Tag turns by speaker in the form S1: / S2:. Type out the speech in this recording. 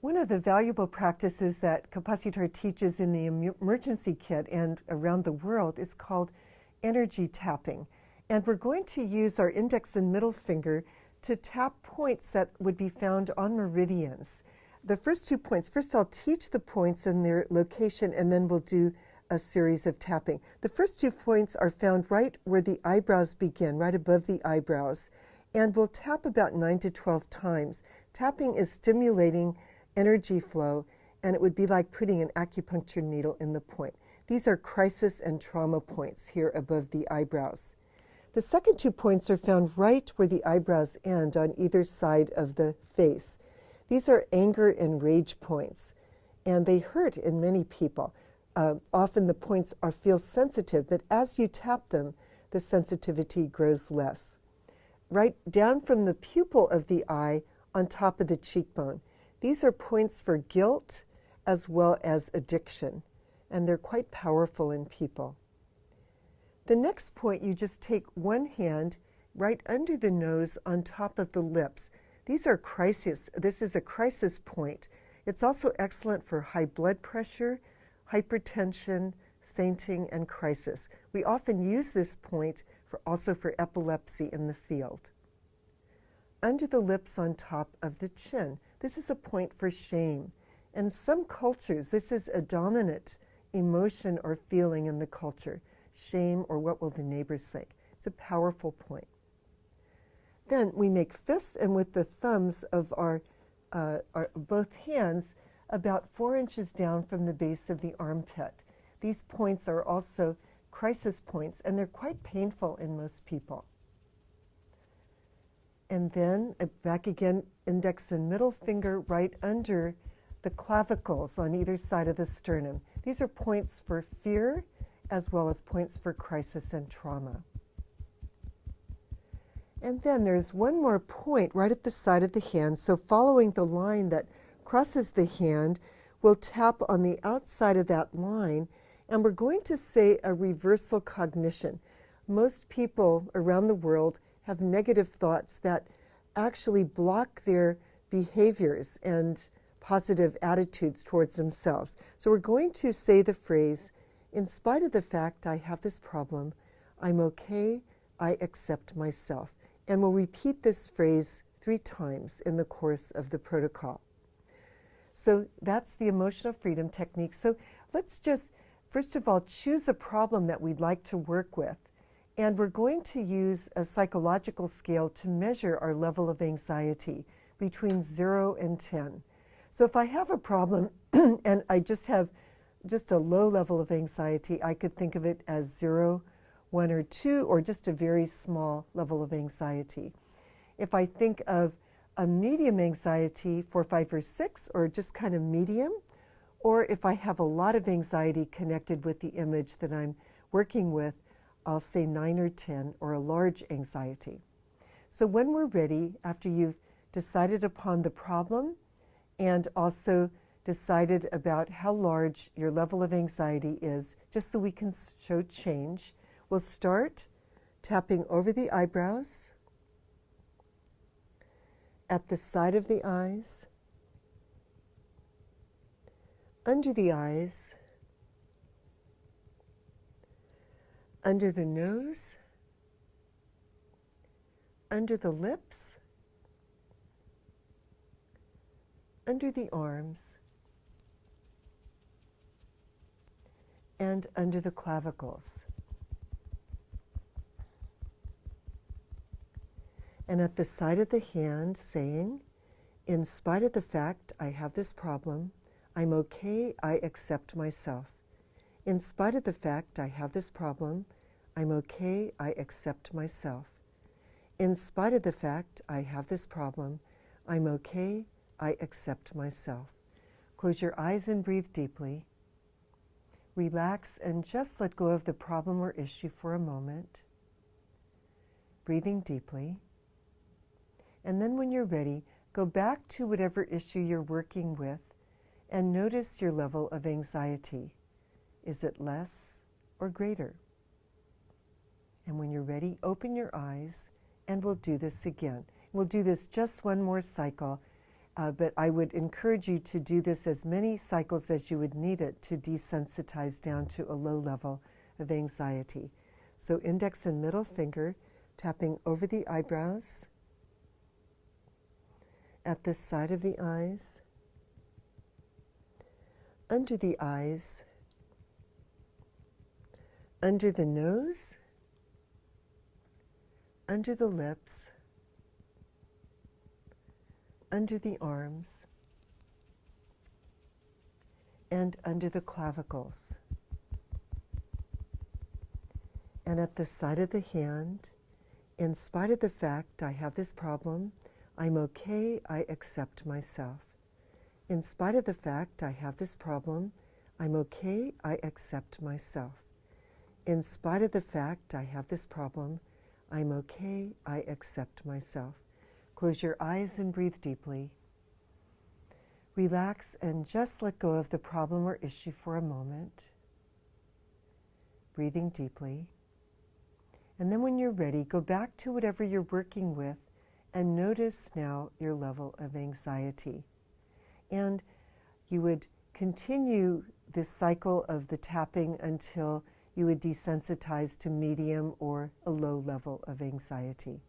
S1: One of the valuable practices that Capacitar teaches in the emergency kit and around the world is called energy tapping. And we're going to use our index and middle finger to tap points that would be found on meridians. The first 2 points, first I'll teach the points and their location, and then we'll do a series of tapping. The first 2 points are found right where the eyebrows begin, right above the eyebrows. And we'll tap about 9 to 12 times. Tapping is stimulating energy flow, and it would be like putting an acupuncture needle in the point. These are crisis and trauma points here above the eyebrows. The second 2 points are found right where the eyebrows end on either side of the face. These are anger and rage points, and they hurt in many people. Often the points feel sensitive, but as you tap them, the sensitivity grows less. Right down from the pupil of the eye on top of the cheekbone. These are points for guilt as well as addiction, and they're quite powerful in people. The next point, you just take one hand right under the nose on top of the lips. These are crises. This is a crisis point. It's also excellent for high blood pressure, hypertension, fainting, and crisis. We often use this point also for epilepsy in the field. Under the lips on top of the chin. This is a point for shame. In some cultures, this is a dominant emotion or feeling in the culture. Shame, or what will the neighbors think? It's a powerful point. Then we make fists, and with the thumbs of our both hands about 4 inches down from the base of the armpit. These points are also crisis points, and they're quite painful in most people. And then back again, index and middle finger right under the clavicles on either side of the sternum. These are points for fear as well as points for crisis and trauma. And then there's one more point right at the side of the hand. So following the line that crosses the hand, we'll tap on the outside of that line, and we're going to say a reversal cognition. Most people around the world have negative thoughts that actually block their behaviors and positive attitudes towards themselves. So we're going to say the phrase, in spite of the fact I have this problem, I'm okay, I accept myself. And we'll repeat this phrase 3 times in the course of the protocol. So that's the emotional freedom technique. So let's just, first of all, choose a problem that we'd like to work with. And we're going to use a psychological scale to measure our level of anxiety between 0 and 10. So if I have a problem and I just have a low level of anxiety, I could think of it as 0, 1, or 2, or just a very small level of anxiety. If I think of a medium anxiety, 4, 5, or 6, or just kind of medium, or if I have a lot of anxiety connected with the image that I'm working with, I'll say 9 or 10, or a large anxiety. So when we're ready, after you've decided upon the problem and also decided about how large your level of anxiety is, just so we can show change, we'll start tapping over the eyebrows, at the side of the eyes, under the eyes, under the nose, under the lips, under the arms, and under the clavicles. And at the side of the hand, saying, in spite of the fact I have this problem, I'm okay, I accept myself. In spite of the fact I have this problem, I'm okay, I accept myself. In spite of the fact I have this problem, I'm okay, I accept myself. Close your eyes and breathe deeply. Relax and just let go of the problem or issue for a moment. Breathing deeply. And then when you're ready, go back to whatever issue you're working with and notice your level of anxiety. Is it less or greater? And when you're ready, open your eyes and we'll do this again. We'll do this just one more cycle. But I would encourage you to do this as many cycles as you would need it to desensitize down to a low level of anxiety. So index and middle finger tapping over the eyebrows, at the side of the eyes, under the eyes, under the nose, under the lips, under the arms, and under the clavicles. And at the side of the hand, in spite of the fact I have this problem, I'm okay, I accept myself. In spite of the fact I have this problem, I'm okay, I accept myself. In spite of the fact I have this problem, I'm okay, I accept myself. Close your eyes and breathe deeply. Relax and just let go of the problem or issue for a moment. Breathing deeply. And then when you're ready, go back to whatever you're working with and notice now your level of anxiety. And you would continue this cycle of the tapping until you would desensitize to medium or a low level of anxiety.